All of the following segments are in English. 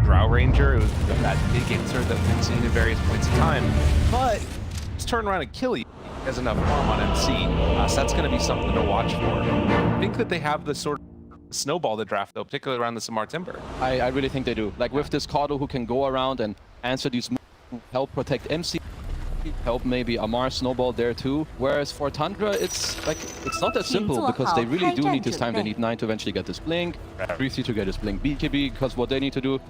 Drow Ranger. It was that big answer that we've seen at various points in time. But just turn around and kill you. He has enough farm on MC. So that's going to be something to watch for. I think that they have the sort of snowball the draft, though, particularly around the Samar Timber. I really think they do. Like with this Cardo who can go around and answer these moves, help protect MC, help maybe Amar snowball there too. Whereas for Tundra, it's not that simple because they really do need this time. They need 9 to eventually get this blink, 3C to get this blink BKB, because what they need to do,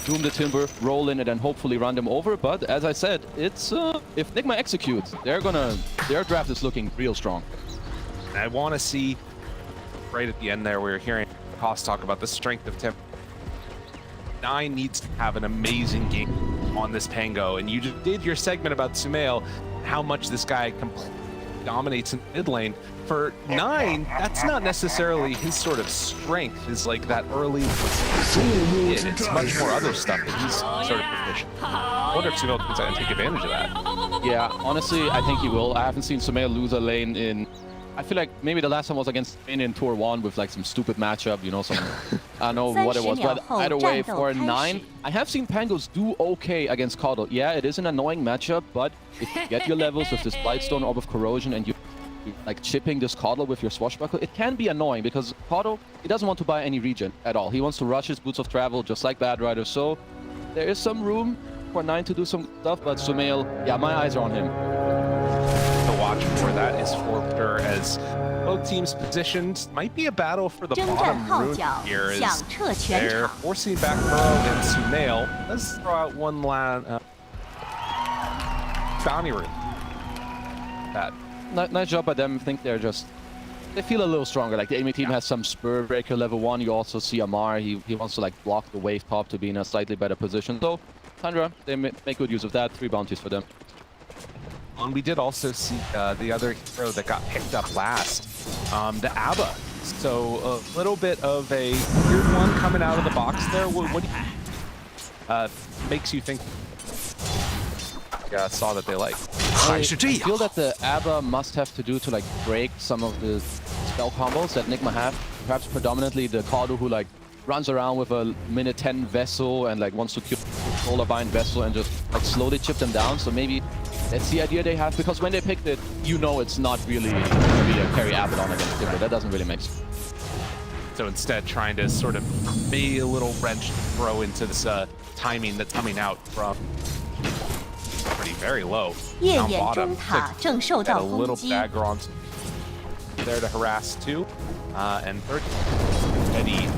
doom the Timber, roll in it, and hopefully run them over. But as I said, it's if Nigma executes, their draft is looking real strong. And I want to see right at the end there, we were hearing Cost talk about the strength of Timber. 9 needs to have an amazing game on this Pango, and you just did your segment about Sumail, how much this guy completely dominates in mid lane. For 9, that's not necessarily his sort of strength, is like that early it's much more other stuff that he's sort of proficient. I wonder if Sumail can take advantage of that. Yeah, honestly, I think he will. I haven't seen Sumail lose a lane in... I feel like maybe the last time was against Spain in Tour 1 with like some stupid matchup, you know, some... I don't know what it was, but either way, for 9, I have seen Pangos do okay against Caudle. Yeah, it is an annoying matchup, but if you get your levels with this Blightstone Orb of Corrosion and you like chipping this Caudle with your Swashbuckle, it can be annoying because Caudle, he doesn't want to buy any regen at all. He wants to rush his Boots of Travel just like Bad Rider, so there is some room for 9 to do some stuff, but Sumail, yeah, my eyes are on him. To watch for that is for sure, as both teams positioned. Might be a battle for the bottom rune here as they're forcing back Burrow and Sumail. Let's throw out one last bounty rune. Nice job by them. I think they feel a little stronger. Like the enemy team has some Spur Breaker level 1. You also see Amar. He wants to like block the wave top to be in a slightly better position. So Tundra, they make good use of that. 3 bounties for them. And we did also see the other hero that got picked up last, the Abba. So a little bit of a weird one coming out of the box there. What do you, makes you think? Saw that they like. I feel that the Abba must have to do to like break some of the spell combos that Nigma have. Perhaps predominantly the Caudle who like runs around with a minute 10 vessel and like wants to kill Solar Bind vessel and just like slowly chip them down. So maybe that's the idea they have, because when they picked it, you know it's not really going to be a carry Abaddon against Timber. That doesn't really make sense. So instead, trying to sort of be a little wrench throw into this timing that's coming out from pretty very low down bottom. Got a little dagger on there to harass too, and third, Eddie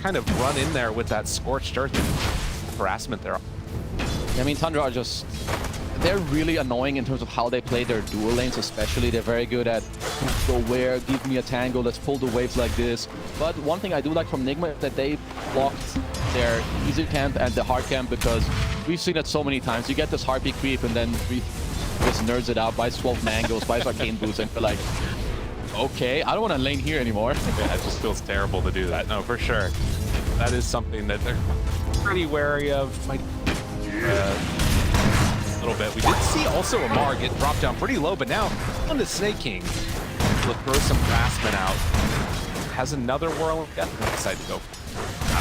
kind of run in there with that scorched earth harassment there. I mean, Tundra are just... They're really annoying in terms of how they play their dual lanes, especially. They're very good at go where, give me a tango, let's pull the waves like this. But one thing I do like from Nigma is that they blocked their easy camp and the hard camp, because we've seen it so many times. You get this heartbeat creep and then just nerds it out, buys 12 mangoes, buys arcane boots, and you're like, okay, I don't want to lane here anymore. Yeah, it just feels terrible to do that. No, for sure. That is something that they're pretty wary of. A little bit. We did see also Amar get dropped down pretty low, but now on the Snake King, will throw some harassment out. Has another whirl of death and decided to go.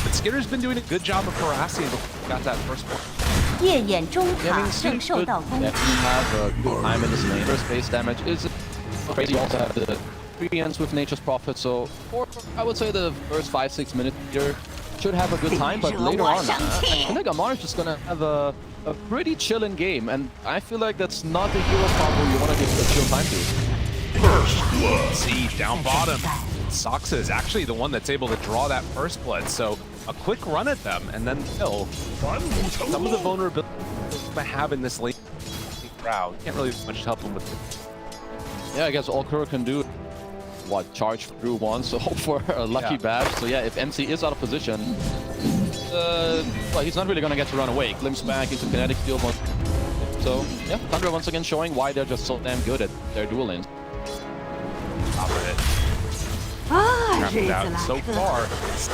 But Skitter's been doing a good job of harassing before he got that first one. Yeah, I mean, Skitter could definitely have a good time in this lane. First base damage is crazy. You also have the 3 ends with Nature's Prophet, so for, I would say the first 5-6 minutes here should have a good time, but later on, I feel like Amar is just gonna have a pretty chilling game, and I feel like that's not the hero combo you want to give a chill time to. First blood. See, down bottom, Soxa is actually the one that's able to draw that first blood, so a quick run at them, and then kill. Some of the vulnerability I have in this late crowd. Can't really do much to help them with it. Yeah, I guess all Kuro can do, what, charge through once, so hope for a lucky badge. So yeah, if MC is out of position, well, he's not really going to get to run away. Glimpse back into kinetic field. So yeah, Tundra once again showing why they're just so damn good at their dual lanes. Top of it. Out so far,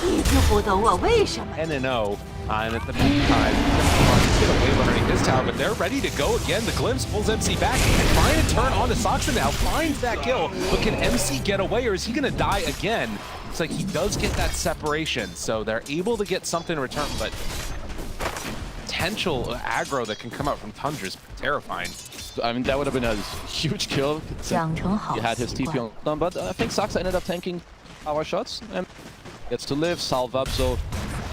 你就不懂我为什么 N&O, and at the meantime, he's get away underneath his tower, but they're ready to go again. The Glimpse pulls MC back and trying to turn onto Soxa now, finds that kill, but can MC get away, or is he going to die again? looks like he does get that separation, so they're able to get something in return, but potential aggro that can come out from Tundra is terrifying. I mean, that would have been a huge kill. He had his TP on them, but I think Saksa ended up tanking power shots and gets to live, salve up, so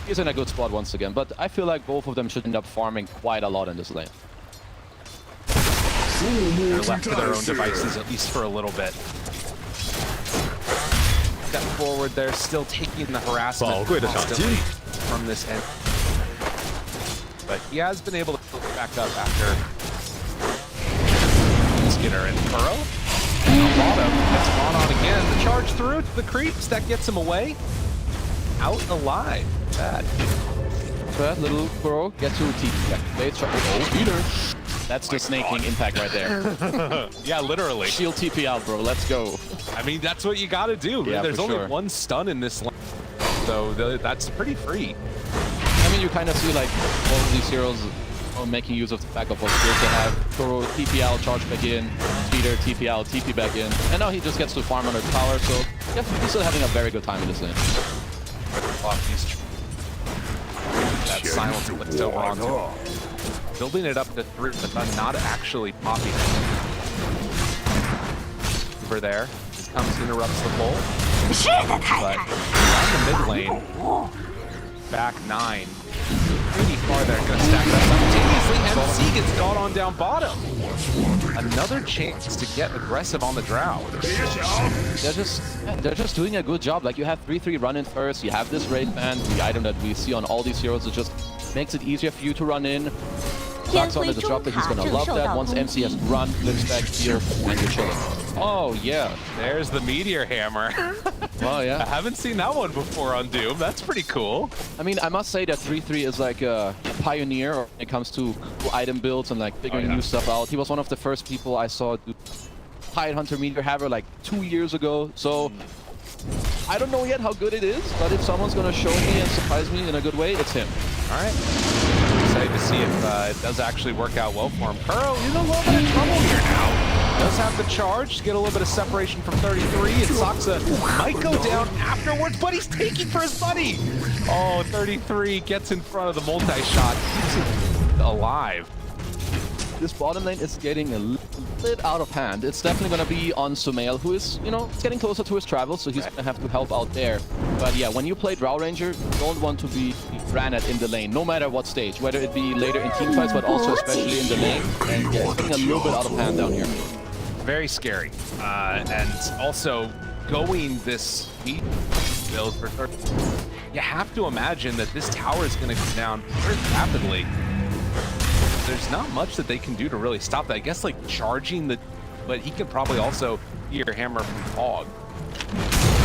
he's in a good spot once again. But I feel like both of them should end up farming quite a lot in this lane. They're left to their own devices, at least for a little bit. Step forward there, still taking the harassment constantly from this end. But he has been able to pick back up after Skinner and Kuro. On bottom, gets brought on again. The charge through to the creeps, that gets him away. Out alive. Bad. So that little Kuro gets to TP. Oh, Peter. That's the snaking impact right there. Yeah, literally. Shield TP out, bro. Let's go. I mean, that's what you gotta do. Yeah, there's only sure. one stun in this lane, so that's pretty free. I mean, you kind of see like all of these heroes making use of the fact of what skills they have. Kuro TP out, charge back in. Peter TP out, TP back in. And now he just gets to farm under tower, so yeah, he's still having a very good time in this lane. That silence flips over onto him. Building it up to 3, but not actually popping it. Over there, this comes interrupts the pull. But on the mid lane, back 9. Pretty far there, gonna stack that simultaneously. MC gets got on down bottom. Another chance to get aggressive on the drow. They're just doing a good job. Like, you have 3-3 run in first, you have this raid band, the item that we see on all these heroes. It just makes it easier for you to run in. Knocks on the disruptor, he's gonna love that. Once MC has run, flips back, heal, and you're chilling. Oh yeah, there's the meteor hammer. Well, yeah. I haven't seen that one before on Doom. That's pretty cool. I mean, I must say that 3-3 is like a pioneer when it comes to item builds and like figuring new stuff out. He was one of the first people I saw do Tidehunter Meteor Hammer like 2 years ago. So I don't know yet how good it is, but if someone's gonna show me and surprise me in a good way, it's him. All right. Excited to see if it does actually work out well for him. Kuro, he's a little bit of trouble here now. Does have the charge to get a little bit of separation from 33, and Saksa might go down afterwards, but he's taking for his buddy. Oh, 33 gets in front of the multi-shot, keeps him alive. This bottom lane is getting a little bit out of hand. It's definitely going to be on Sumail, who is, you know, getting closer to his travels, so he's going to have to help out there. But yeah, when you play Drow Ranger, you don't want to be granite in the lane, no matter what stage, whether it be later in teamfights, but also especially in the lane. And yeah, it's getting a little bit out of hand down here. Very scary. And also, going this speed build for 30, you have to imagine that this tower is going to come down very rapidly. There's not much that they can do to really stop that. I guess like charging the, but he could probably also Meteor Hammer from Hog.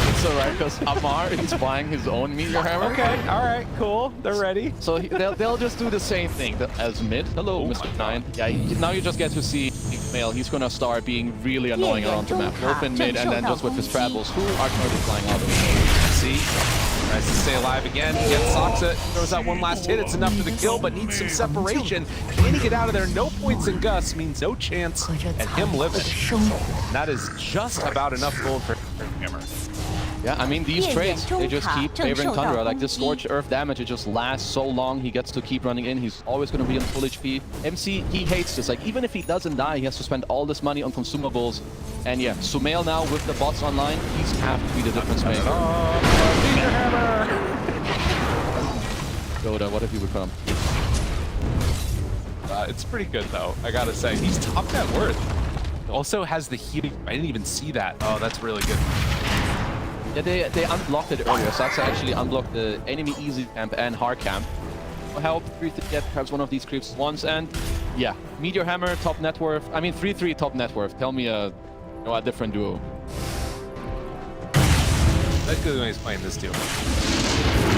It's alright, because Amar is buying his own Meteor Hammer. Okay, alright, cool. They're ready. So they'll just do the same thing as mid. Hello, Mr. 9. Yeah, now you just get to see Mail. He's gonna start being really annoying around the map, both in mid and then just with his travels, who are currently flying out of the See? Tries to stay alive again. Gets Saksa, throws out one last hit. It's enough for the kill, but needs some separation. Can he get out of there? No points in Gus means no chance at him living. That is just about enough gold for Hammer. Yeah, I mean, these trades, they just keep favoring Tundra. Like, the Scorched Earth damage, it just lasts so long. He gets to keep running in. He's always going to be on full HP. MC, he hates this. Like, even if he doesn't die, he has to spend all this money on consumables. And yeah, Sumail now with the bots online, he's have to be the difference maker. Meteor Hammer! Yoda, what if you become? It's pretty good, though. I gotta say, he's top net worth. Also has the healing. I didn't even see that. Oh, that's really good. Yeah, they unblocked it earlier. Saksa actually unblocked the enemy easy camp and hard camp. Help 3-3 get perhaps one of these creeps once, and yeah, Meteor Hammer top net worth. I mean 3-3 top net worth. Tell me a different duo. That's good when he's playing this duo.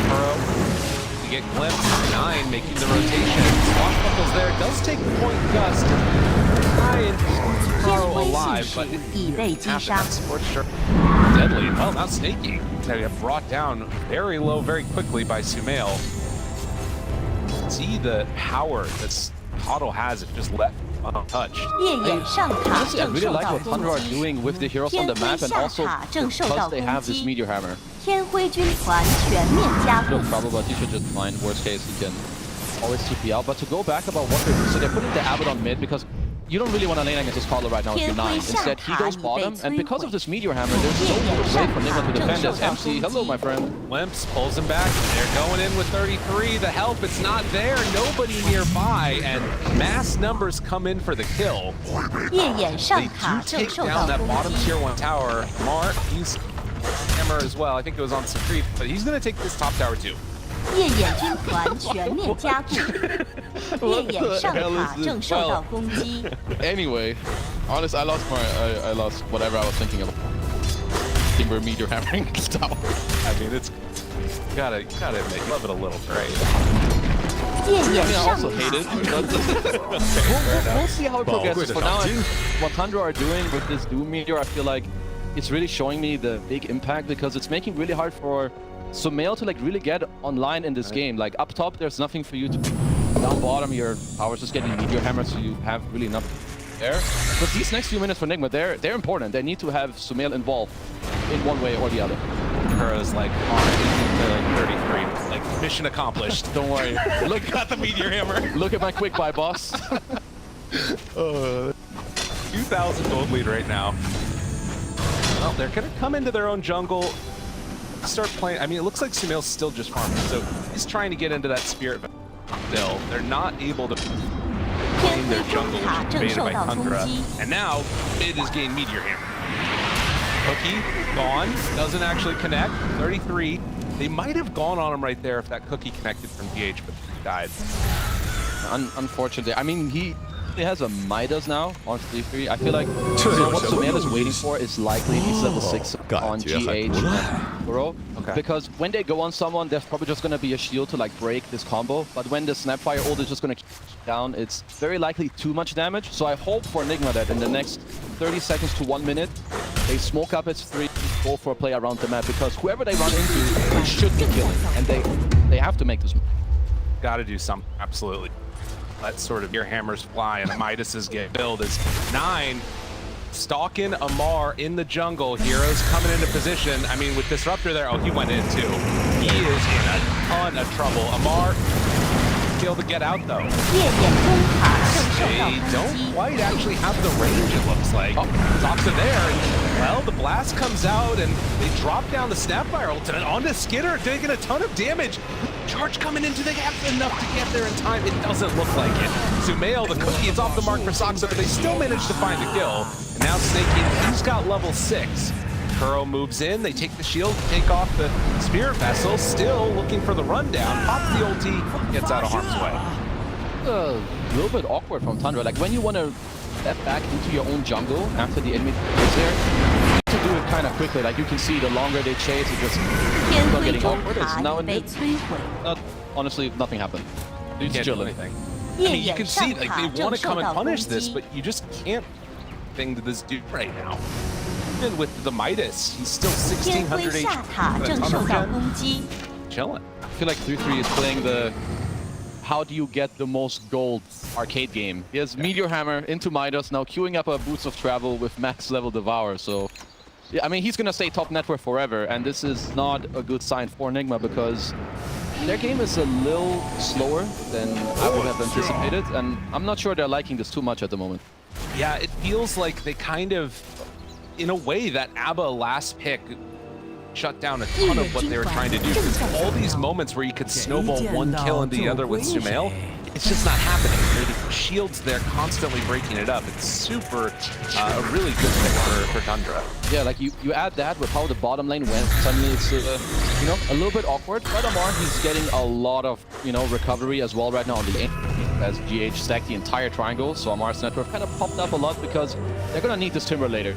Kuro, you get glimpse. 9 making the rotation. Swashbuckles there. Does take the point Gust. Ryan Kuro alive, but Scorched Earth. Deadly. Well, now Snaky. They get brought down very low, very quickly by Sumail. See the power that Otto has if just left untouched. Honestly, I really like what Tundra are doing with the heroes on the map, and also because they have this Meteor Hammer. 天灰军团全面加固 No。trouble, but he should just find. Worst case, he can always TP out. But to go back about what they're so they're putting the Abbott on mid because you don't really want to lane against this Carlo right now if you're 9. Instead, he goes bottom, and because of this Meteor Hammer, there's so little way for Nigma to defend this. MC, hello, my friend. Limps pulls him back. They're going in with 33. The help, it's not there. Nobody nearby, and mass numbers come in for the kill. 夜眼上 They 塔 do 正 take 受 down 到 that 攻 bottom 击。 tier 1 tower. Mark, he's hammer as well. I think it was on some creep, but he's going to take this top tower too. 夜眼军团全面加固。夜眼上塔正受到攻击。 Anyway, honest, I lost whatever I was thinking about. I think we're Meteor hammering this tower. I mean, it's gotta admit, you love it a little, right? 夜 I 眼 mean, I 上 also 塔 hate it, but we'll see how it progresses. For now, what Tundra are doing with this Doom Meteor, I feel like it's really showing me the big impact because it's making really hard for Sumail to like really get online in this game. Like up top, there's nothing for you to do. Down bottom, your power's just getting Meteor Hammer, so you have really nothing there. But these next few minutes for Nigma, they're important. They need to have Sumail involved in one way or the other. Kura's like on to 33. Like mission accomplished. Don't worry. Look, got the Meteor Hammer. Look at my quick buy, boss. 2,000 gold lead right now. Well, they're gonna come into their own jungle, start playing. I mean, it looks like Sumail's still just farming, so he's trying to get into that spirit. Still, they're not able to claim their jungle, which is invaded by Tundra. And now, mid is gained Meteor Hammer. Cookie, gone, doesn't actually connect. 33. They might have gone on him right there if that cookie connected from DH, but he died. Unfortunately, I mean, he has a Midas now on 3-3. I feel like what Sumail is waiting for is likely he's level 6 on GH and Kuro. Okay. Because when they go on someone, there's probably just going to be a shield to like break this combo. But when the Snapfire ult is just going to keep down, it's very likely too much damage. So I hope for Nigma that in the next 30 seconds to 1 minute, they smoke up its 3, go for a play around the map. Because whoever they run into, they should be killing. And they have to make this move. Gotta do something, absolutely. Let sort of your hammers fly, and Midas's get build is 9. Stalking Amar in the jungle. Heroes coming into position. I mean, with Disruptor there, oh, he went in too. He is in a ton of trouble. Amar be able to get out though. 夜眼中塔正受到 They 攻 don't 击。 quite actually have the range, it looks like. Oh, Zoxa there. And, well, the blast comes out, and they drop down the Snapfire ultimate onto Skidder, taking a ton of damage. Charge coming in, do they have enough to get there in time? It doesn't look like it. Sumail, the cookie is off the mark for Zoxa, but they still manage to find a kill. And now Snakey, he's got level 6. Kuro moves in, they take the shield, take off the Spirit Vessel, still looking for the rundown, pops the ulti, gets out of harm's way. A little bit awkward from Tundra. Like when you want to step back into your own jungle after the enemy is there, you need to do it kind of quickly. Like you can see the longer they chase, it just 天 not 灰 getting 中 awkward. It's 塔 now 已 and 被 then. 摧毁。 Honestly, nothing happened. Dude's Can't do chilling. anything. I 夜 mean, you 眼 can 上 see like 塔 they 正 want to 受 come 到 and 攻 punish this, 击 but。you just can't thing to this dude right now. Even with the Midas, he's still 天灰 1600 下塔 HP. 正受到攻击。 Chilling. I feel like 3-3 is playing the how do you get the most gold arcade game. He has Meteor Hammer into Midas, now queuing up a Boots of Travel with max level Devour, so yeah, I mean, he's gonna stay top network forever, and this is not a good sign for Nigma because their game is a little slower than I would have anticipated, and I'm not sure they're liking this too much at the moment. Yeah, it feels like they kind of, in a way, that ABBA last pick shut down a ton of what they were trying to do. Because all these moments where you could snowball one kill into the other with Sumail, it's just not happening. The shields there constantly breaking it up. It's super, a really good pick for Tundra. Yeah, like you add that with how the bottom lane went, suddenly it's, you know, a little bit awkward. But Amar, he's getting a lot of, you know, recovery as well right now on the lane. As GH stacked the entire triangle, so Amar's network kind of popped up a lot because they're gonna need this Timber later.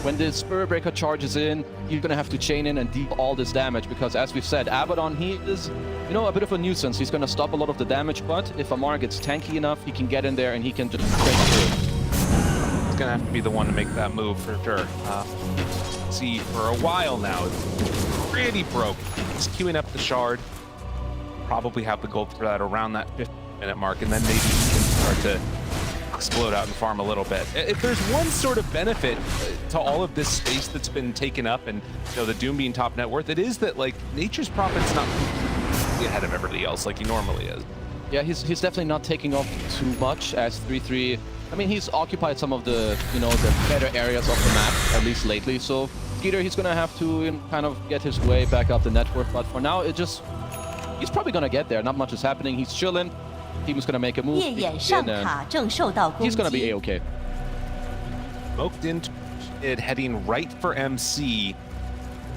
When the Spirit Breaker charges in, you're gonna have to chain in and deal all this damage because, as we've said, Abaddon, he is, you know, a bit of a nuisance. He's gonna stop a lot of the damage, but if Amar gets tanky enough, he can get in there and he can just break through. He's gonna have to be the one to make that move for sure. See, for a while now, it's pretty broke. He's queuing up the shard. Probably have the gold for that around that 50-minute mark, and then maybe he can start to explode out and farm a little bit. If there's one sort of benefit to all of this space that's been taken up and the Doom being top net worth, it is that like Nature's Prophet's not ahead of everybody else like he normally is. Yeah, he's definitely not taking off too much as 3-3. I mean, he's occupied some of the, the better areas of the map, at least lately. So Skeeter, he's gonna have to kind of get his way back up the network. But for now, he's probably gonna get there. Not much is happening. He's chilling. Team is gonna make a move. He's gonna be A-okay. Smoked into it, heading right for MC.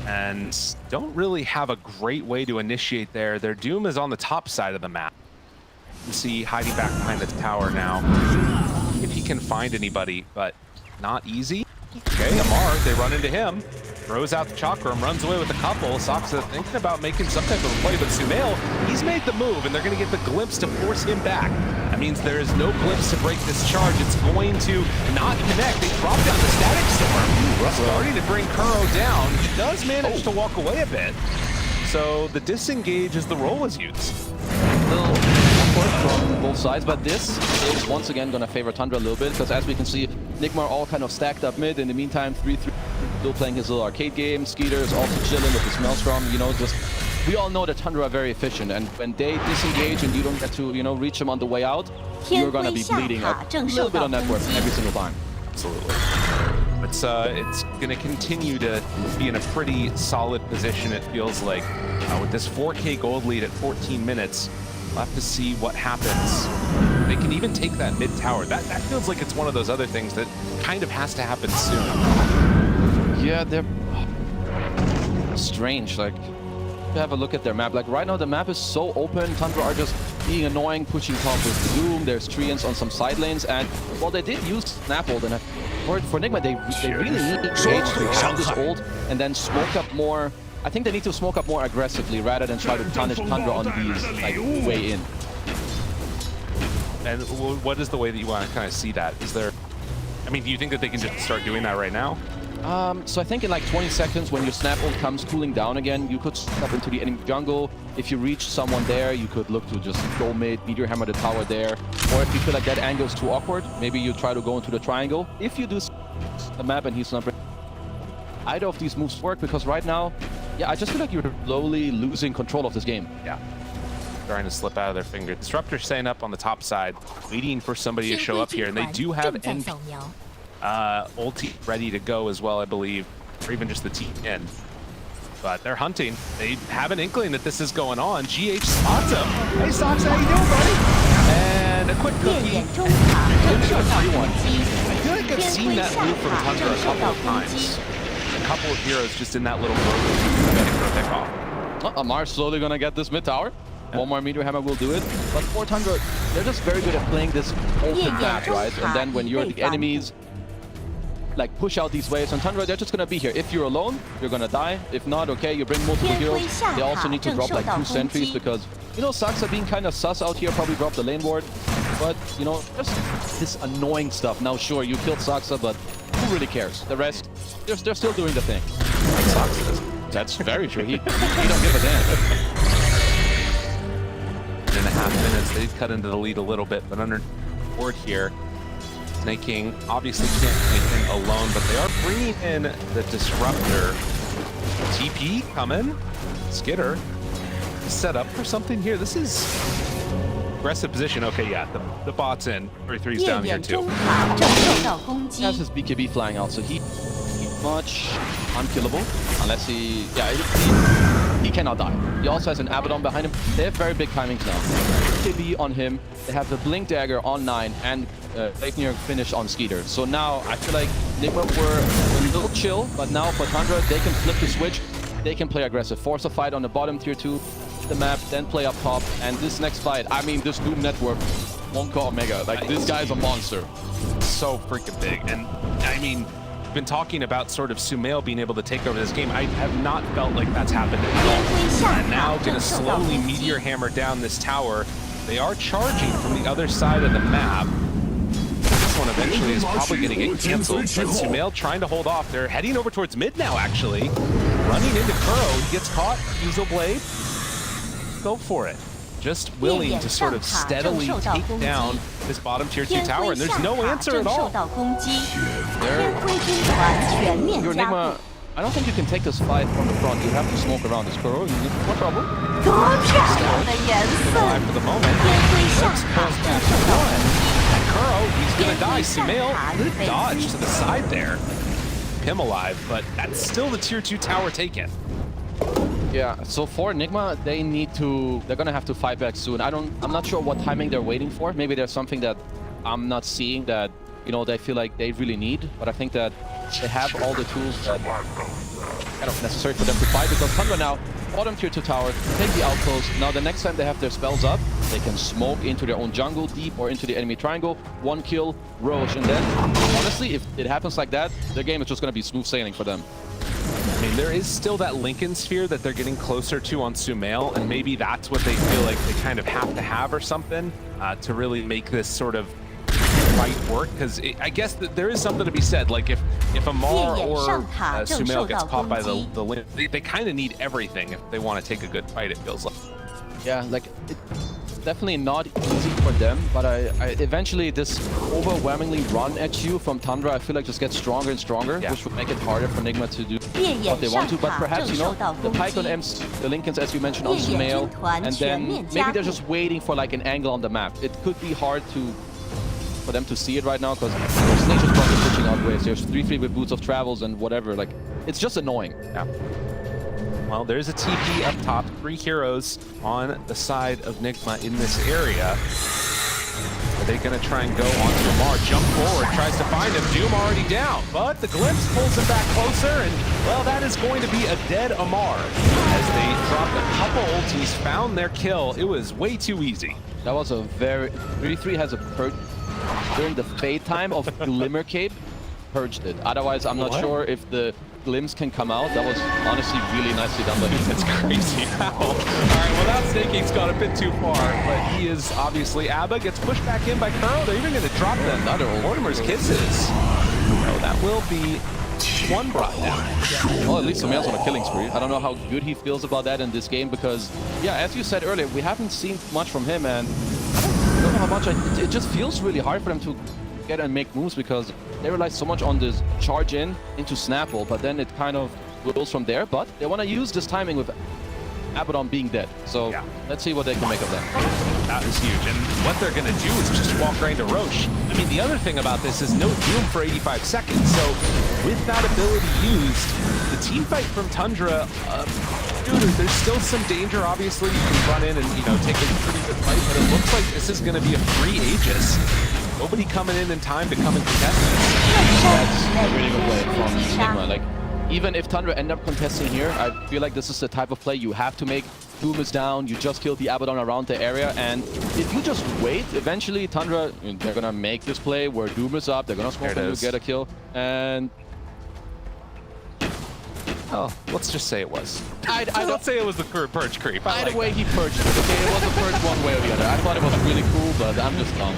And don't really have a great way to initiate there. Their Doom is on the top side of the map. You see hiding back behind the tower now. If he can find anybody, but not easy. Okay, Amar, they run into him. Throws out the Chakram, runs away with a couple. Saksa thinking about making some type of a play, but Sumail, he's made the move, and they're going to get the glimpse to force him back. That means there is no glimpse to break this charge. It's going to not connect. They drop down the Static Storm. Starting to bring Kuro down. He does manage to walk away a bit. So the disengage is the role is used. From both sides, but this is once again going to favor Tundra a little bit, because as we can see, Nigma are all kind of stacked up mid. In the meantime, 3-3 still playing his little arcade game. Skeeter is also chilling with his Maelstrom. We all know that Tundra are very efficient, and when they disengage and you don't get to, reach them on the way out, you're going to be bleeding a little bit on network every single time. Absolutely. It's going to continue to be in a pretty solid position, it feels like. With this 4K gold lead at 14 minutes, we'll have to see what happens. They can even take that mid tower. That feels like it's one of those other things that kind of has to happen soon. Yeah, they're strange. Like, have a look at their map. Like right now, the map is so open. Tundra are just being annoying, pushing top with Doom. There's Treants on some side lanes, and while they did use Snap-ult, and for Nigma, they really need to engage to grab this ult and then smoke up more. I think they need to smoke up more aggressively rather than try to punish Tundra on these like way in. And what is the way that you want to kind of see that? Is there, I mean, do you think that they can just start doing that right now? So I think in like 20 seconds when your snap ult comes cooling down again, you could step into the enemy jungle. If you reach someone there, you could look to just go mid, meteor hammer the tower there. Or if you feel like that angle is too awkward, maybe you try to go into the triangle. If you do the map and he's not, either of these moves work, because right now, yeah, I just feel like you're slowly losing control of this game. Yeah. Trying to slip out of their fingers. Disruptor staying up on the top side, waiting for somebody to show up here, and they do have ulti ready to go as well, I believe, or even just the TN. But they're hunting. They have an inkling that this is going on. GH spots him. Hey, Sox, how you doing, buddy? And a quick cookie. I feel like I've seen that move from Tundra a couple of times. A couple of heroes just in that little pick off. Well, Amar's slowly gonna get this mid tower. One more meteor hammer will do it. But for Tundra, they're just very good at playing this open map, right? And then when you're the enemies, like push out these waves on Tundra, they're just gonna be here. If you're alone, you're gonna die. If not, okay, you bring multiple heroes. They also need to drop like 2 sentries because, Saksa being kind of sus out here, probably drop the lane ward. But, just this annoying stuff. Now, sure, you killed Saksa, but who really cares? The rest, they're still doing the thing. That's very true. He don't give a damn. 1.5 minutes, they've cut into the lead a little bit, but under board here, Snake King obviously can't do anything alone, but they are bringing in the Disruptor. TP coming. Skitter set up for something here. This is aggressive position. Okay, yeah, the bot's in. 3-3's down here too. He has his BKB flying out, so he's much unkillable unless he cannot die. He also has an Abaddon behind him. They have very big timings now. BKB on him. They have the Blink Dagger on 9 and Leitner finish on Skeeter. So now I feel like Nigma were a little chill, but now for Tundra, they can flip the switch. They can play aggressive. Force a fight on the bottom tier 2, the map, then play up top. And this next fight, I mean, this Doom network, Wonka Omega, like this guy's a monster. So freaking big. And I mean, been talking about sort of Sumail being able to take over this game. I have not felt like that's happened at all. And now going to slowly meteor hammer down this tower. They are charging from the other side of the map. This one eventually is probably going to get canceled, but Sumail trying to hold off. They're heading over towards mid now, actually. Running into Kuro. He gets caught. Fusil Blade. Go for it. just willing to sort of steadily take down this bottom tier 2 tower, and there's no answer at all. Your Nigma, I don't think you can take this fight from the front. You have to smoke around this Kuro. What trouble? 多漂亮的颜色！ Alive for the moment. 天辉上塔正受到攻击， And Kuro, he's gonna die. Sumail, good dodge to the side there. Him alive, but that's still the tier 2 tower taken. Yeah, so for Nigma, they're gonna have to fight back soon. I'm not sure what timing they're waiting for. Maybe there's something that I'm not seeing that, you know, they feel like they really need. But I think that they have all the tools that are kind of necessary for them to fight, because Tundra now, bottom tier 2 tower, take the outpost. Now the next time they have their spells up, they can smoke into their own jungle deep or into the enemy triangle, 1 kill, Roche, and then, honestly, if it happens like that, their game is just gonna be smooth sailing for them. I mean, there is still that Lincoln sphere that they're getting closer to on Sumail, and maybe that's what they feel like they kind of have to have or something to really make this sort of fight work. Because I guess that there is something to be said. Like if Amar or Sumail gets caught by the Lincoln, they kind of need everything if they want to take a good fight, it feels like. Yeah, like it's definitely not easy for them, but I eventually this overwhelmingly run at you from Tundra, I feel like just gets stronger and stronger, which would make it harder for Nigma to do what they want to. But perhaps, you know, the Pike on MC, the Lincolns, as you mentioned, on Sumail, and then maybe they're just waiting for like an angle on the map. It could be hard for them to see it right now, because there's Nature's probably switching out ways. There's 3-3 with Boots of Travels and whatever. Like, it's just annoying. Yeah. Well, there's a TP up top, 3 heroes on the side of Nigma in this area. Are they going to try and go onto Amar? Jump forward, tries to find him. Doom already down, but the glimpse pulls him back closer, and, well, that is going to be a dead Amar. As they dropped a couple ultis, found their kill. It was way too easy. That was a very... 3-3 has a purge during the fade time of Glimmer Cape. Purged it. Otherwise, I'm not sure if the glimpse can come out. That was honestly really nicely done by him. That's crazy. All right, well, that Snaking's gone a bit too far, but he is obviously... Abba gets pushed back in by Kuro. They're even going to drop them. Another Mortimer's Kisses. No, that will be one brought down. Well, at least Sumail's on a killing spree. I don't know how good he feels about that in this game, because, yeah, as you said earlier, we haven't seen much from him, and I don't know how much. It just feels really hard for them to get and make moves, because they rely so much on this charge in into Snapple, but then it kind of goes from there. But they want to use this timing with Abaddon being dead. So let's see what they can make of that. That is huge. And what they're going to do is just walk right into Roche. I mean, the other thing about this is no Doom for 85 seconds. So with that ability used, the team fight from Tundra, there's still some danger. Obviously, you can run in and, you know, take a pretty good fight, but it looks like this is going to be a free Aegis. Nobody coming in time to come and contest this. That's a really good play from Nigma. Like, even if Tundra end up contesting here, I feel like this is the type of play you have to make. Doom is down, you just killed the Abaddon around the area, and if you just wait, eventually Tundra, they're gonna make this play where Doom is up, they're gonna smoke and get a kill, and... Oh, let's just say it was. Let's say it was the purge creep. Either way, he purged it. Okay, it was a purge one way or the other. I thought it was really cool, but I'm just dumb.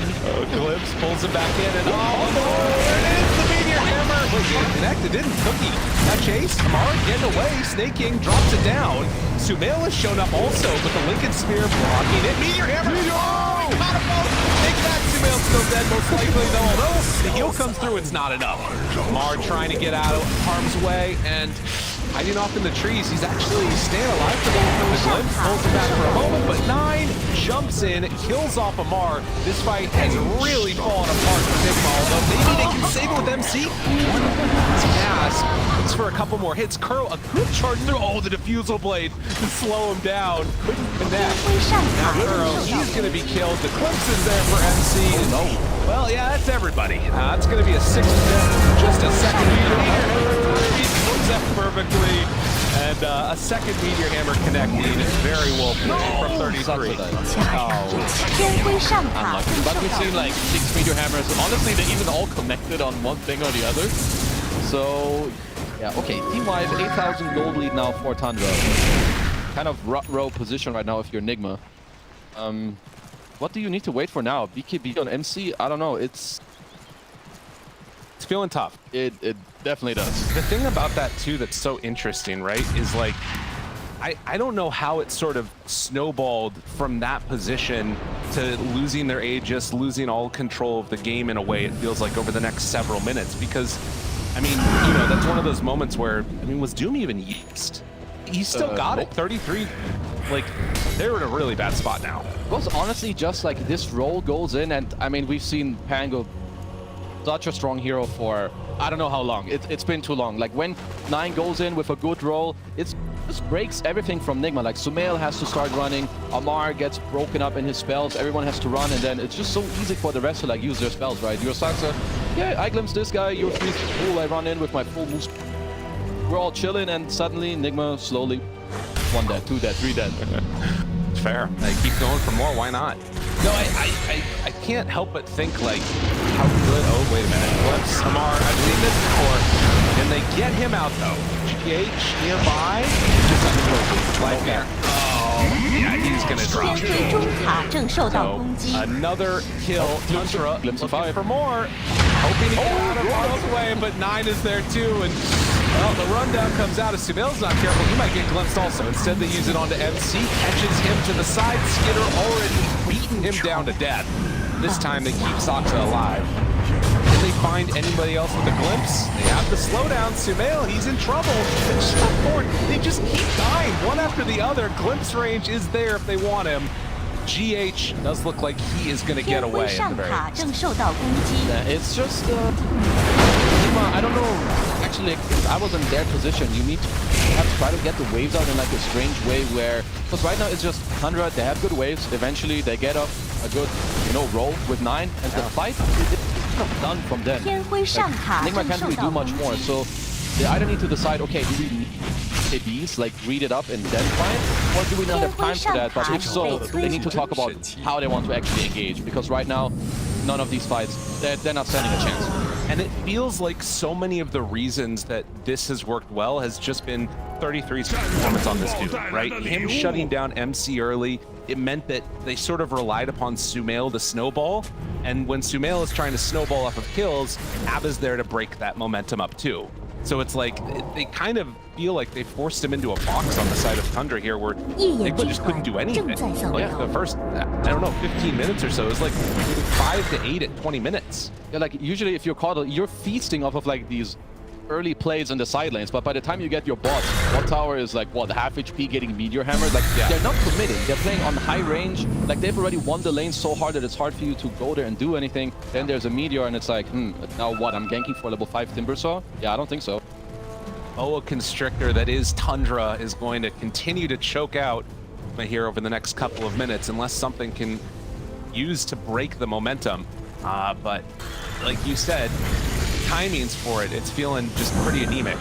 Glimpse pulls him back in, and there it is, the meteor hammer. Wait, it connected, didn't Cookie? That chase, Amar getting away, Snake King drops it down. Sumail has shown up also, but the Lincoln Spear blocking it. Meteor hammer! Oh, caught him both! Take that, Sumail's still dead, most likely, though. Although the heal comes through, it's not enough. Amar trying to get out of harm's way, and hiding off in the trees. He's actually staying alive for the glimpse. Pulls him back for a moment, but 9 jumps in, kills off Amar. This fight has really fallen apart for Nigma, although maybe they can save it with MC. Gas looks for a couple more hits. Kuro, a good charge through. Oh, the diffusal blade to slow him down. Couldn't connect. Now Kuro, he's going to be killed. The glimpse is there for MC. Oh, no. Well, yeah, that's everybody. It's going to be a 6th death, just a second meteor. That perfectly, and a second meteor hammer connecting. Very well played from 33. But we've seen like 6 meteor hammers. Honestly, they're even all connected on one thing or the other. So, yeah, okay. Team-wise, 8,000 gold lead now for Tundra. Kind of row position right now if you're Nigma. What do you need to wait for now? BKB on MC? I don't know. It's feeling tough. It definitely does. The thing about that too that's so interesting, right, is like I don't know how it sort of snowballed from that position to losing their Aegis, losing all control of the game in a way it feels like over the next several minutes. Because, I mean, you know, that's one of those moments where, I mean, was Doom even used? He still got it. 33, like, they're in a really bad spot now. Because honestly, just like this roll goes in, and I mean, we've seen Pango such a strong hero for I don't know how long. It's been too long. Like when 9 goes in with a good roll, it just breaks everything from Nigma. Like Sumail has to start running, Amar gets broken up in his spells, everyone has to run, and then it's just so easy for the rest to like use their spells, right? Your Saksa, yeah, I glimpse this guy, you're free, cool, I run in with my full moves. We're all chilling, and suddenly Nigma slowly 1 dead, 2 dead, 3 dead. Fair. They keep going for more. Why not? No, I can't help but think like how good. Oh, wait a minute. Whoops, Amar. I've seen this before. And they get him out though. GH nearby. Just on the life here. Oh, yeah, he's gonna drop. 天辉中塔正受到攻击。 Another kill. Tundra looking for more. Hoping to get out of harm's way, but 9 is there too. And well, the rundown comes out. If Sumail's not careful, he might get glimpsed also. Instead, they use it onto MC, catches him to the side. Skitter already beaten him down to death. This time, they keep Saksa alive. Can they find anybody else with a glimpse? They have the slowdown. Sumail, he's in trouble. They just keep dying one after the other. Glimpse range is there if they want him. GH does look like he is going to get 天辉 away at 上 the very 塔 least. 正受到攻击。 Yeah, it's just I don't know. Actually, if I was in their position, you need to have to try to get the waves out in like a strange way where, because right now it's just Tundra, they have good waves. Eventually they get up a good, you know, roll with 9, and the fight is kind of done from then. 天辉上塔 Nigma 正 can't 受 really 到 do 攻 much 击 more. So they either need to decide, okay, do we need ABs, like read it up and then fight, or do we not have time for that? But if so, they need to talk about how they want to actually engage, because right now, none of these fights, they're not standing a chance. And it feels like so many of the reasons that this has worked well has just been 33's performance on this dude, right? Him shutting down MC early, it meant that they sort of relied upon Sumail to snowball. And when Sumail is trying to snowball off of kills, Abba's there to break that momentum up too. So it's like, they kind of feel like they forced him into a box on the side of Tundra here where they just couldn't do anything. Like the first, I don't know, 15 minutes or so, it was like 5 to 8 at 20 minutes. Yeah, like usually if you're caught, you're feasting off of like these early plays in the side lanes, but by the time you get your bots, one tower is like, what, half HP getting meteor hammered? Like, they're not committing. They're playing on high range. Like, they've already won the lane so hard that it's hard for you to go there and do anything. Then there's a meteor, and it's like, now what? I'm ganking for level 5 Timbersaw? Yeah, I don't think so. Oh, a Constrictor that is Tundra is going to continue to choke out here over the next couple of minutes unless something can use to break the momentum. But like you said, timings for it, it's feeling just pretty anemic.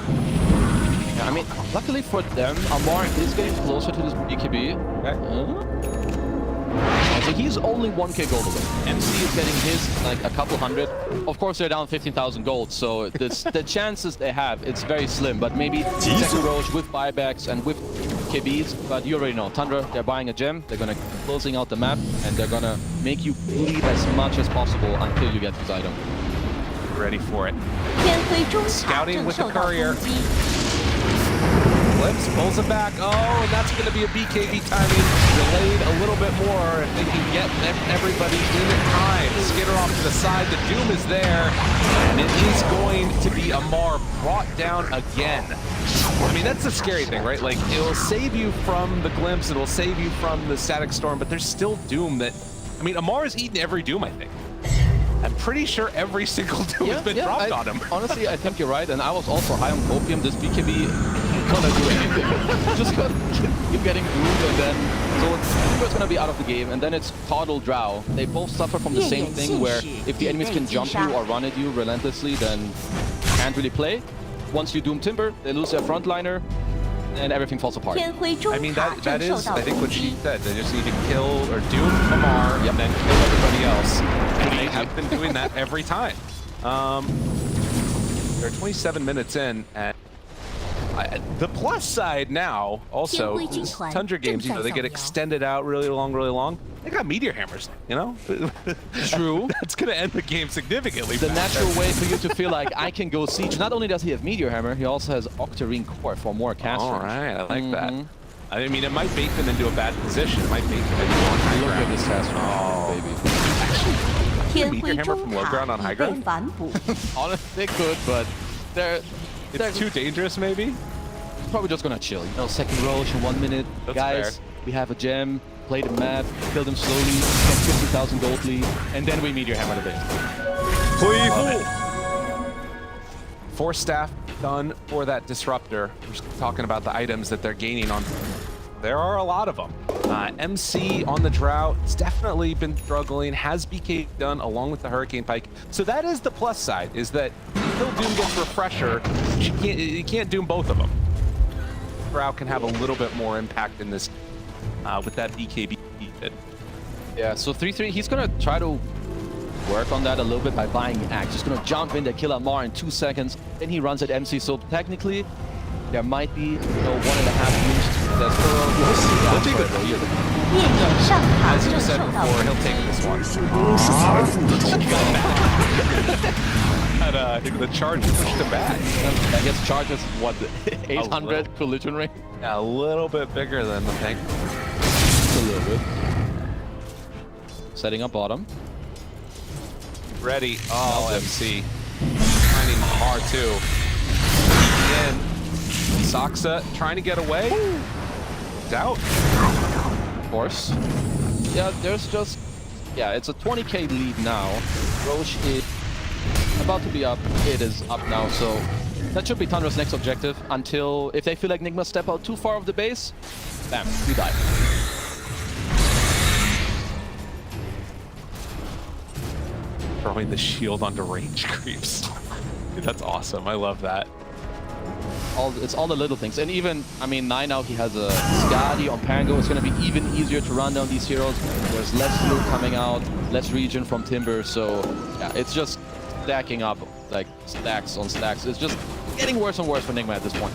Yeah, I mean, luckily for them, Amar is getting closer to this BKB. Okay. So he's only 1k gold away. MC is getting his like a couple hundred. Of course, they're down 15,000 gold, so the chances they have, it's very slim. But maybe second Roche with buybacks and with KBs. But you already know, Tundra, they're buying a gem, they're gonna closing out the map, and they're gonna make you bleed as much as possible until you get this item. Ready for it. 天辉中塔 Scouting 正 with 受 the 到 courier. 攻击。 Flips, pulls him back. Oh, and that's going to be a BKB timing. Delayed a little bit more if they can get everybody in time. Skitter off to the side. The Doom is there. And it is going to be Amar brought down again. I mean, that's the scary thing, right? Like, it'll save you from the glimpse. It'll save you from the static storm. But there's still Doom that... I mean, Amar has eaten every Doom, I think. I'm pretty sure every single Doom has been dropped on him. Honestly, I think you're right. And I was also high on Copium. This BKB gonna do anything. Just gonna keep getting brewed, and then so it's gonna be out of the game, and then it's Toddle Drow. They both suffer from the same thing where if the enemies can jump you or run at you relentlessly, then you can't really play. Once you Doom Timber, they lose their frontliner, and everything falls apart. 天辉中 I mean, 塔 that 正受 is, 到 I think, 攻 what 击 she。said. They just need to kill or Doom Amar and then kill everybody else. And they have been doing that every time. They're 27 minutes in, and the plus side now, also, is Tundra games, you know, they get extended out really long. They got meteor hammers, you know? True. That's going to end the game significantly. The natural way for you to feel like I can go siege. Not only does he have Meteor Hammer, he also has Octarine Core for more casters. All right, I like that. I mean, it might bait them into a bad position. It might bait them into on high Look ground. at this test run, Oh. baby.天 Meet 辉 your hammer 中 from low ground on 塔 high 已被 ground? 反哺。 Honestly, they could, but they're It's too dangerous, maybe? probably just gonna chill. You know, second Roche in 1 minute. That's Guys, fair. we have a gem. Play the map, kill them slowly, get 50,000 gold lead, and then we meet your hammer the base. Force staff done for that disruptor. We're talking about the items that they're gaining on. There are a lot of them. MC on the drought. It's definitely been struggling. Has BK done along with the Hurricane Pike. So that is the plus side, is that until Doom gets refresher, you can't Doom both of them. Drought can have a little bit more impact in this with that BKB. Yeah, so 3-3, he's gonna try to work on that a little bit by buying the axe. He's gonna jump in there, kill Amar in 2 seconds, then he runs at MC. So technically, there might be 1.5 moves. That's He'll take it. 烈焰上塔 As 正 you said 受到 before, 攻 he'll 击 take this one. The charge pushed him back. I guess charges what, 800 collision rate? Yeah, a little bit bigger than the tank. Just a little bit. Setting up bottom. Ready. Oh, MC. Finding hard too. Again, Saksa trying to get away. Out. Of course. Yeah, there's just... Yeah, it's a 20k lead now. Roche is about to be up. It is up now, so that should be Tundra's next objective until... If they feel like Nigma step out too far of the base, bam, you die. Throwing the shield onto range creeps. That's awesome. I love that. It's all the little things. And even, I mean, Nine now, he has a Skadi on Pango. It's going to be even easier to run down these heroes. There's less loot coming out, less regen from Timber. So, yeah, it's just stacking up, like, stacks on stacks. It's just getting worse and worse for Nigma at this point.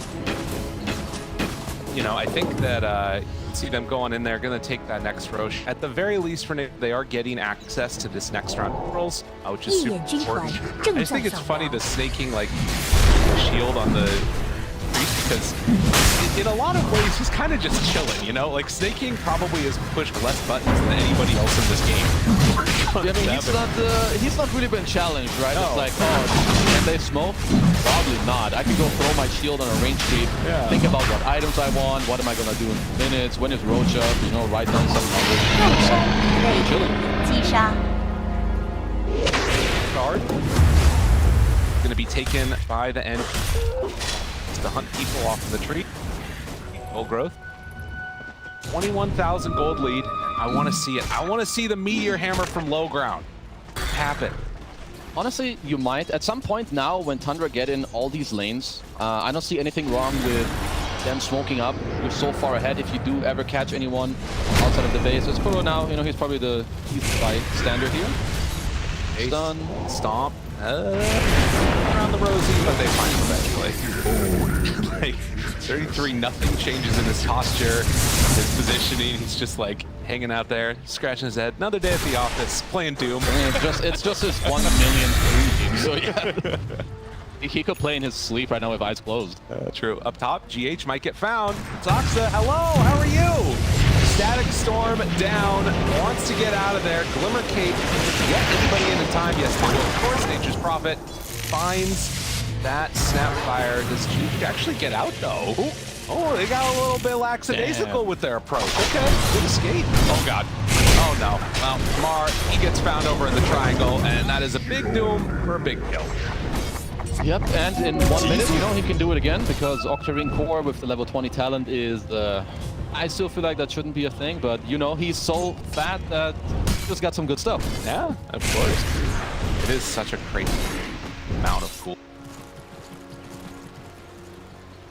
You know, I think that see them going in there, going to take that next Roche. At the very least, for Nick, they are getting access to this next round of rolls, which is super important. I just think it's funny the snaking like shield on the priest because in a lot of ways he's kind of just chilling. You know, like snaking probably has pushed less buttons than anybody else in this game. Yeah, I mean, he's not really been challenged, right? No. It's like, oh, can they smoke? Probably not. I can go throw my shield on a range creep, think about what items I want, what am I gonna do in minutes, when is Roach up, you know, write down some 肉身 numbers. 被 Chilling. 击杀。 Guard going to be taken by the end to hunt people off of the tree. Gold growth. 21,000 gold lead. I want to see it. I want to see the meteor hammer from low ground happen. Honestly, you might. At some point now, when Tundra get in all these lanes, I don't see anything wrong with them smoking up. You're so far ahead. If you do ever catch anyone outside of the base, it's Kuro now. You know, he's probably the standard here. Ace, Done. Stomp. Around the rosy, but they find him eventually. Like, 33, nothing changes in his posture, his positioning. He's just like hanging out there, scratching his head. Another day at the office, playing Doom. And it's just his 1 million game. So yeah, he could play in his sleep right now with eyes closed. True. Up top, GH might get found. Saksa, hello, how are you? Static Storm down, wants to get out of there. Glimmer Cape, get anybody in time? Yes, they will. Of course, Nature's Prophet finds that Snapfire. Does GH actually get out though? Oh, they got a little bit lackadaisical with their approach. Okay, good escape. Oh god. Oh no. Well, Mar, he gets found over in the triangle, and that is a big Doom for a big kill. Yep, and in 1 minute, you know, he can do it again because Octarine Core with the level 20 talent is I still feel like that shouldn't be a thing, but you know, he's so fat that he's just got some good stuff. Yeah, of course. It is such a crazy amount of cool.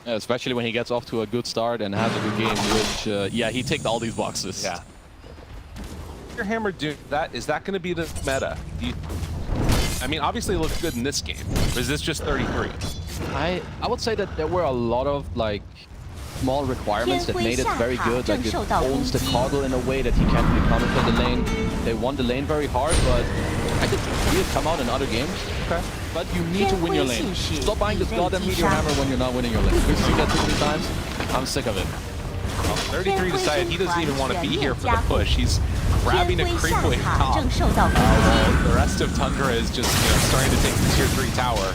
Yeah, especially when he gets off to a good start and has a good game, which, yeah, he ticked all these boxes. Yeah. Your hammer Doom, is that going to be the meta? I mean, obviously it looks good in this game. Or is this just 33? I would say that there were a lot of, like, small requirements that made it very good. Like, it owns the toggle in a way that he can't really counter for the lane. They won the lane very hard, but I could see it come out in other games. Okay. But you need to win your lane. Stop buying this goddamn meteor hammer when you're not winning your lane. We've seen that too many times. I'm sick of it. Well, 33 decided he doesn't even want to be here for the push. He's grabbing a creep wave top. The rest of Tundra is just starting to take the tier 3 tower.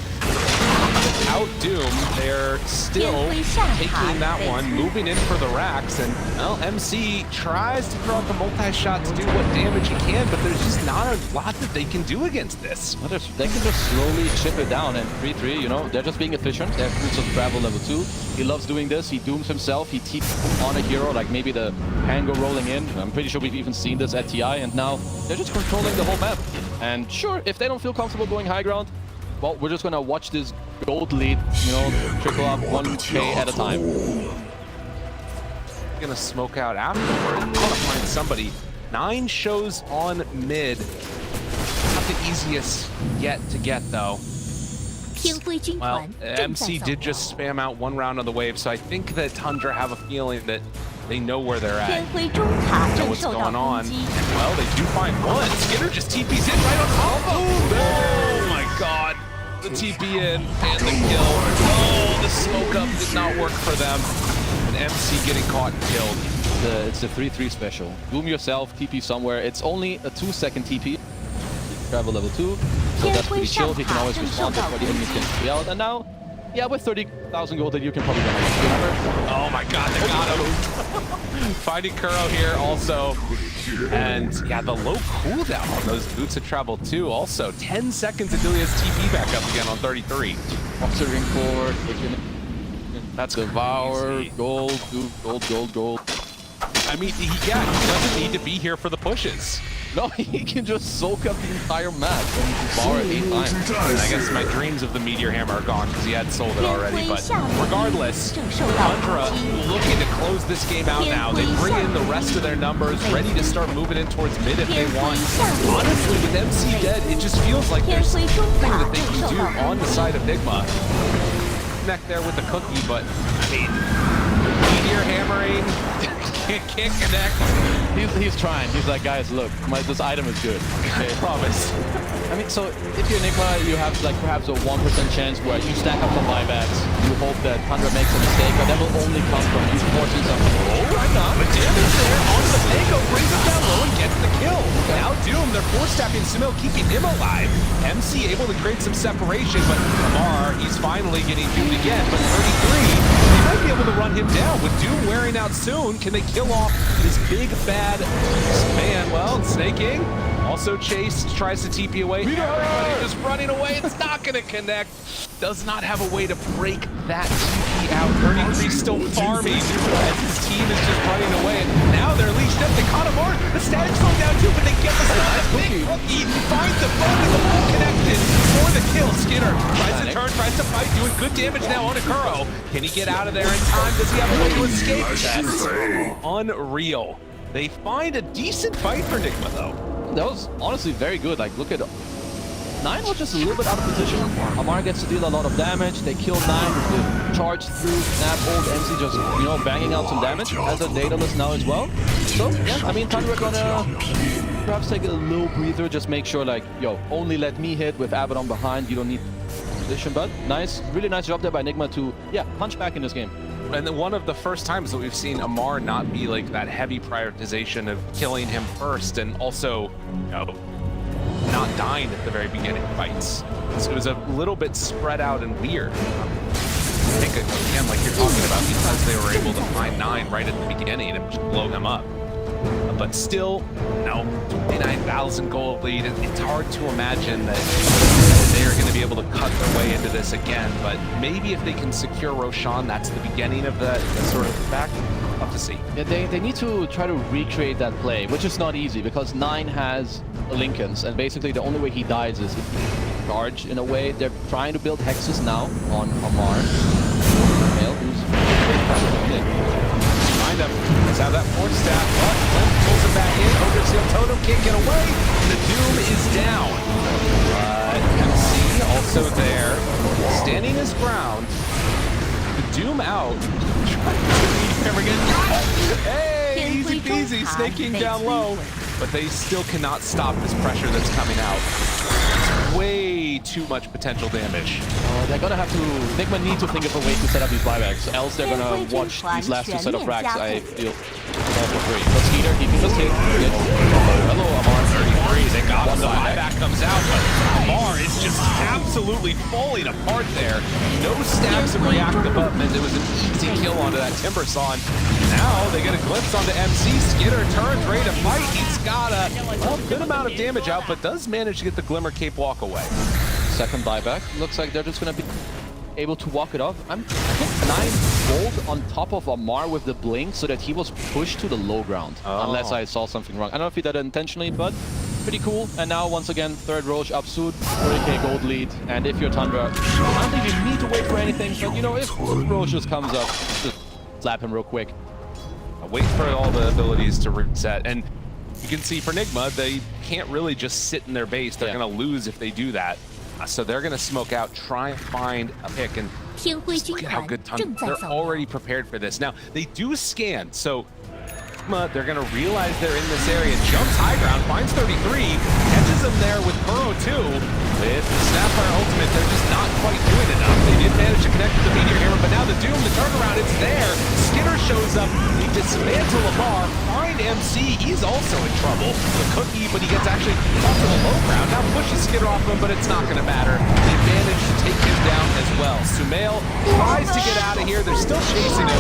Without Doom, they're still taking that one, moving in for the racks, and well, MC tries to throw out the multi-shot to do what damage he can, but there's just not a lot that they can do against this. Well, they can just slowly chip it down, and 3-3, they're just being efficient. They have Fruits of Travel level 2. He loves doing this. He dooms himself. He TPs on a hero, like maybe the Pango rolling in. I'm pretty sure we've even seen this at TI, and now they're just controlling the whole map. And sure, if they don't feel comfortable going high ground, well, we're just gonna watch this gold lead, trickle up 1K at a time. Gonna smoke out afterward. Gonna find somebody. 9 shows on mid. Not the easiest yet to get though. Well, MC did just spam out 1 round on the wave, so I think that Tundra have a feeling that they know where they're at. They know what's going on. And well, they do find one. Skinner just TP's in right on top. Oh my god. The TP in and the kill. Oh, the smoke up did not work for them. And MC getting caught and killed. It's a 3-3 special. Boom yourself, TP somewhere. It's only a 2-second TP. Travel level 2. So that's pretty chill. He can always respond before the enemies can be out. And now, yeah, with 30,000 gold, you can probably get it. Oh my god, they got him. Finding Kuro here also. And yeah, the low cooldown on those Boots of Travel too. Also, 10 seconds until he has TP back up again on 33. Observing forward. That's Devour. Gold, gold. I mean, he doesn't need to be here for the pushes. No, he can just soak up the entire map and bar it 8 times. And I guess my dreams of the Meteor Hammer are gone because he had sold it already. But regardless, Tundra looking to close this game out now. They bring in the rest of their numbers, ready to start moving in towards mid if they want. Honestly, with MC dead, it just feels like there's something that they can do on the side of Nigma. Connect there with the cookie, but I mean, Meteor Hammering. Can't connect. He's trying. He's like, guys, look, this item is good. Okay, I promise. I mean, so if you're Nigma, you have like perhaps a 1% chance where you stack up some buybacks. You hope that Tundra makes a mistake, but that will only come from you forcing something. Oh, right on. The damage there on the Pango brings him down low and gets the kill. Okay. Now Doom, they're force-tapping Sumo, keeping him alive. MC able to create some separation, but Amar, he's finally getting doomed again. But 33, they might be able to run him down. With Doom wearing out soon, can they kill off this big bad man? Well, Snaking also Chase tries to TP away. Everybody just running away. It's not going to connect. Does not have a way to break that TP out. 33 still farming as his team is just running away. And now they're leashed up. They caught him hard. The static's going down too, but they get the stun. Big Cookie finds the bug and the full connected for the kill. Skinner tries to turn, tries to fight, doing good damage now on Akuro. Can he get out of there in time? Does he have a way to escape? That's unreal. They find a decent fight for Nigma though. That was honestly very good. Like, look at 9 was just a little bit out of position. Amar gets to deal a lot of damage. They kill 9 with the charge through snap ult. MC just, banging out some damage. Has a Daedalus now as well. So, yeah, I mean, Tundra gonna perhaps take a little breather. Just make sure, like, only let me hit with Abaddon behind. You don't need position, but nice, really nice job there by Nigma to, punch back in this game. And then one of the first times that we've seen Amar not be like that heavy prioritization of killing him first, and also, not dying at the very beginning of fights. So it was a little bit spread out and weird. I think, again, like you're talking about, because they were able to find 9 right at the beginning and just blow them up. But still, 29,000 gold lead. It's hard to imagine that they are going to be able to cut their way into this again. But maybe if they can secure Roshan, that's the beginning of that sort of back. We'll have to see. Yeah, they need to try to recreate that play, which is not easy because 9 has Lincolns, and basically the only way he dies is if he charge in a way. They're trying to build hexes now on Amar. Find him. Let's have that force staff. But Flint pulls him back in. Ogre Seal Totem can't get away. The Doom is down. MC also there, standing his ground. The Doom out. Trying to hammer again. Hey, easy peasy, snaking down low. but they still cannot stop this pressure that's coming out. It's way too much potential damage. They're gonna have to... Nigma need to think of a way to set up these buybacks, else they're gonna watch these last two set of racks, I feel. All for free. But Skeeter, he can just hit. Hello, Amar. 33, they got him. The buyback comes out, but Amar is just absolutely falling apart there. No stacks of reactive abutment. It was an easy kill onto that Timbersaw. Now they get a glimpse onto MC. Skitter turns, ready to fight. He's got a good amount of damage out, but does manage to get the Glimmer Cape walk away. Second buyback. Looks like they're just gonna be able to walk it off. I think 9 gold on top of Amar with the blink so that he was pushed to the low ground. Unless I saw something wrong. I don't know if he did it intentionally, but pretty cool. And now once again, third Roche up soon, 40k gold lead. And if you're Tundra, I don't think you need to wait for anything, but you know, if Roche just comes up, just slap him real quick. Wait for all the abilities to reset. And you can see for Nigma, they can't really just sit in their base. They're gonna lose if they do that. So they're gonna smoke out, try and find a pick, and look at how good Tundra. They're already prepared for this. Now, they do scan, so they're gonna realize they're in this area, jumps high ground, finds 33, catches them there with Burrow 2. With the Snapfire ultimate, they're just not quite doing enough. They did manage to connect with the Meteor Hammer, but now the Doom, the turnaround, it's there. Skinner shows up, they dismantle Amar, find MC, he's also in trouble. The Cookie, but he gets actually off to the low ground, now pushes Skinner off him, but it's not gonna matter. They manage to take him down as well. Sumail tries to get out of here, they're still chasing him.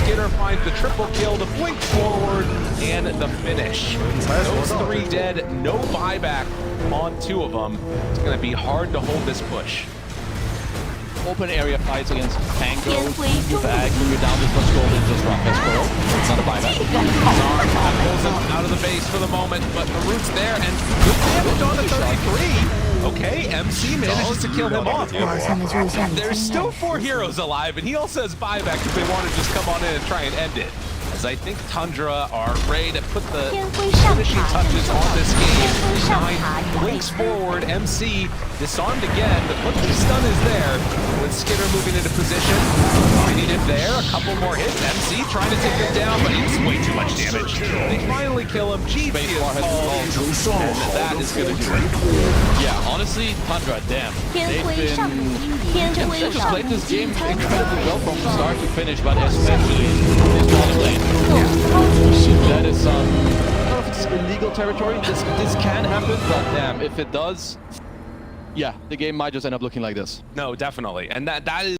Skinner finds the triple kill, the blink forward, and the finish. Those 3 dead, no buyback on 2 of them. It's going to be hard to hold this push. Open area fights against Tango. You bag, when you're down this much gold, and just rock this Burrow. It's not a buyback. Zara pulls him out of the base for the moment, but the root's there, and good damage on the 33. Okay, MC manages to kill him off. There's still 4 heroes alive, and he also has buyback if they want to just come on in and try and end it. As I think Tundra are ready to put the finishing touches on this game. 9 blinks forward, MC disarmed again, but look, the stun is there. With Skinner moving into position, finding him there, a couple more hits. MC trying to take him down, but he's way too much damage. They finally kill him. GP is called, and that is going to do it. Yeah, honestly, Tundra, damn. They've just played this game incredibly well from start to finish, but especially this bottom lane. That is I don't know if it's illegal territory. This can happen, but damn, if it does, yeah, the game might just end up looking like this. No, definitely. And that is